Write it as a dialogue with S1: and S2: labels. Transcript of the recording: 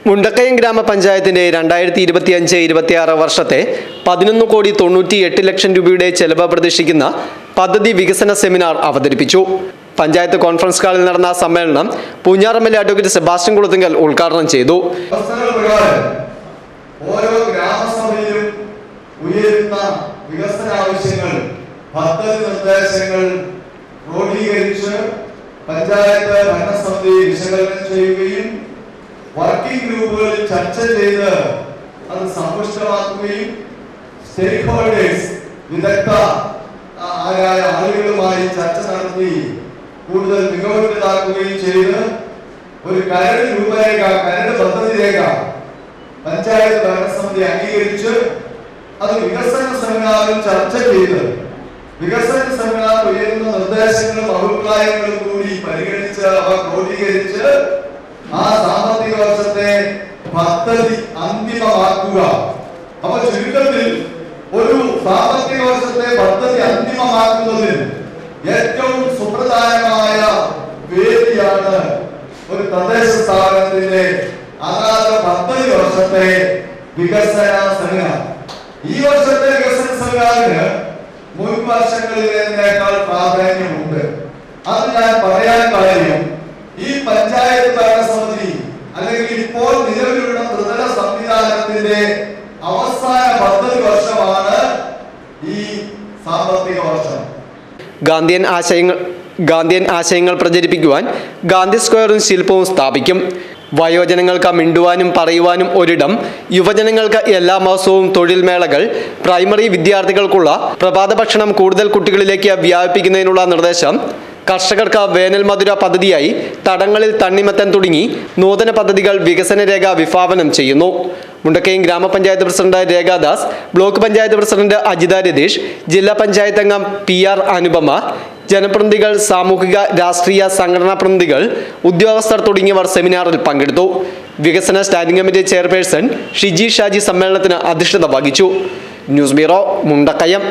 S1: മുണ്ടക്കയം ഗ്രാമപഞ്ചായത്തിന്റെ 2025-26 വർഷത്തെ 11,98 ലക്ഷം രൂപയുടെ ചെലവ് പ്രതീക്ഷിക്കുന്ന പദ്ധതി വികസന സെമിനാർ അവതരിപ്പിച്ചു. പഞ്ചായത്ത് കോൺഫറൻസ് ഹാളിൽ നടന്ന സമ്മേളനം Poonjar MLA. Advocate Sebastian Kulathingal ഉദ്ഘാടനം ചെയ്തു.
S2: ഓരോ ഗ്രാമസഭയിലും ഉയരുന്ന വികസന ആവശ്യങ്ങൾ, പദ്ധതി നിർദ്ദേശങ്ങൾ ക്രോഡീകരിച്ച് പഞ്ചായത്ത് ഭരണസമിതി വിശകലനം ചെയ്യുകയും വർക്കിംഗ് ഗ്രൂപ്പുകളിൽ ചർച്ച ചെയ്ത് അത് സമ്പുഷ്ടമാക്കുകയും സ്റ്റേക്ക് ഹോൾഡേഴ്സ് വിദഗ്ധ ആളുകളുമായി ചർച്ച നടത്തി കൂടുതൽ മികവുറ്റതാക്കുകയും ചെയ്ത് ഒരു കരട് രൂപരേഖ, കരട് പദ്ധതി രേഖ പഞ്ചായത്ത് ഭരണസമിതി അംഗീകരിച്ച് അത് വികസന സെമിനാറിൽ ചർച്ച ചെയ്ത് വികസന സെമിനാർ ഉയരുന്ന നിർദ്ദേശങ്ങളും അഭിപ്രായങ്ങളും കൂടി പരിഗണിച്ച് അവ ക്രോഡീകരിച്ച് ആ സാമ്പത്തിക വർഷത്തെ പദ്ധതി അന്തിമമാക്കുക. അപ്പൊ ചുരുക്കത്തിൽ ഒരു സാമ്പത്തിക വർഷത്തെ പദ്ധതി അന്തിമമാക്കുന്നതിൽ ഏറ്റവും സുപ്രധാനമായ വേദിയാണ് ഒരു തദ്ദേശ സ്ഥാപനത്തിന്റെ അതാത് പദ്ധതി വർഷത്തെ വികസന സെമിനാർ. ഈ വർഷത്തെ വികസന സെമിനാറിന് മുൻ വർഷങ്ങളിലേക്കാൾ പ്രാധാന്യമുണ്ട്. അത് ഞാൻ പറയാൻ കാര്യം, ഈ പഞ്ചായത്ത് ഭരണസമിതി അല്ലെങ്കിൽ ഇപ്പോൾ നിലവിലുള്ള ത്രിതല സംവിധാനത്തിന്റെ അവസാന പദ്ധതി വർഷമാണ് ഈ സാമ്പത്തിക വർഷം.
S1: ഗാന്ധിയൻ ആശയങ്ങൾ പ്രചരിപ്പിക്കുവാൻ ഗാന്ധി സ്ക്വയറും ശില്പവും സ്ഥാപിക്കും. വയോജനങ്ങൾക്ക് മിണ്ടുവാനും പറയുവാനും ഒരിടം, യുവജനങ്ങൾക്ക് എല്ലാ മാസവും തൊഴിൽ മേളകൾ, പ്രൈമറി വിദ്യാർത്ഥികൾക്കുള്ള പ്രഭാത ഭക്ഷണം കൂടുതൽ കുട്ടികളിലേക്ക് വ്യാപിപ്പിക്കുന്നതിനുള്ള നിർദ്ദേശം, കർഷകർക്ക് വേനൽ മധുര പദ്ധതിയായി തടങ്ങളിൽ തണ്ണിമത്തൻ തുടങ്ങി നൂതന പദ്ധതികൾ വികസന രേഖ വിഭാവനം ചെയ്യുന്നു. മുണ്ടക്കയം ഗ്രാമപഞ്ചായത്ത് president Rekha Das, block panchayat president Ajitha Ratheesh, ജില്ലാ പഞ്ചായത്ത് അംഗം PR അനുപമ, ജനപ്രതിനിധികൾ, സാമൂഹിക രാഷ്ട്രീയ സംഘടനാ പ്രതിനിധികൾ, ഉദ്യോഗസ്ഥർ തുടങ്ങിയവർ സെമിനാറിൽ പങ്കെടുത്തു. വികസന standing committee chairperson Shiji Shaji സമ്മേളനത്തിന് അധ്യക്ഷത വഹിച്ചു. News bureau, Mundakayam.